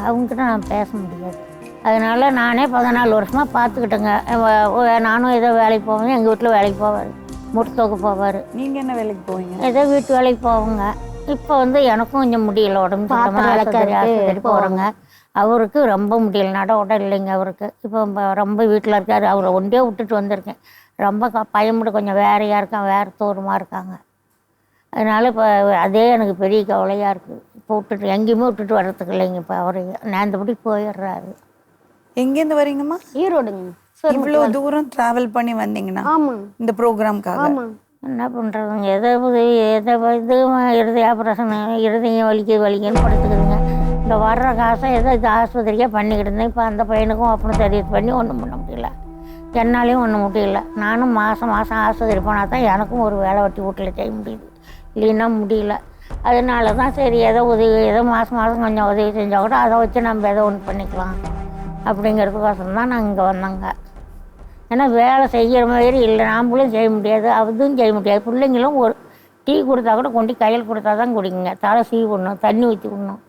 அவங்ககிட்ட நான் பேச முடியாது. அதனால நானே 14 வருஷமாக பார்த்துக்கிட்டேங்க. நானும் ஏதோ வேலைக்கு போவேன், எங்கள் வீட்டில் வேலைக்கு போவார், முட்டத்தோக்கு போவார். நீங்கள் என்ன வேலைக்கு போவீங்க? ஏதோ வீட்டு வேலைக்கு போவோங்க. இப்போ வந்து எனக்கும் கொஞ்சம் முடியல, உடம்பு ஆஸ்பத்திரி போகிறேங்க. அவருக்கு ரொம்ப முடியல, நட உட இல்லைங்க அவருக்கு. இப்போ ரொம்ப வீட்டில் இருக்கார். அவரை ஒன்றே விட்டுட்டு வந்திருக்கேன். ரொம்ப பயமுட கொஞ்சம் வேறையாக இருக்கான், வேறு தூரமாக இருக்காங்க. அதனால் இப்போ அதே எனக்கு பெரிய கவலையாக இருக்குது. இப்போ விட்டுட்டு எங்கேயுமே விட்டுட்டு வர்றதுக்கு இல்லைங்க. இப்போ அவர் நேர்ந்தபடி போயிடுறாரு. எங்கேருந்து வரீங்கம்மா? ஈரோடுங்க. இவ்வளோ தூரம் ட்ராவல் பண்ணி வந்தீங்கன்னா இந்த ப்ரோக்ராம்காக என்ன பண்ணுறதுங்க? எதை இது இருதய ஆப்ரேஷன், இருதயம் வலிக்குன்னு படுத்துக்குதுங்க. இந்த வர்ற காசை ஏதோ இது ஆஸ்பத்திரியாக பண்ணிக்கிட்டு இருந்தேன். இப்போ அந்த பையனுக்கும் அப்படின்னு தெரியுது பண்ணி ஒன்றும் பண்ண முடியல, என்னாலையும் ஒன்றும் முடியல. நானும் மாதம் ஆஸ்பத்திரி போனால் தான் எனக்கும் ஒரு வேலை வெட்டி வீட்டில் செய்ய முடியுது, இல்லைன்னா முடியல. அதனால தான் சரி ஏதோ மாதம் கொஞ்சம் உதவி செஞ்சால் கூட அதை வச்சு நம்ம ஏதோ ஒன்று பண்ணிக்கலாம் அப்படிங்கிறதுக்கோசரம் தான் நாங்கள் இங்கே வந்தோங்க. ஏன்னா வேலை செய்கிற மாதிரி இல்லை, நாம்பளும் செய்ய முடியாது, அதுவும் செய்ய முடியாது. பிள்ளைங்களும் ஒரு டீ கொடுத்தா கூட கொண்டு கையில் கொடுத்தா தான் குடிக்குங்க. தலை சீ விடணும், தண்ணி ஊற்றி விடணும்.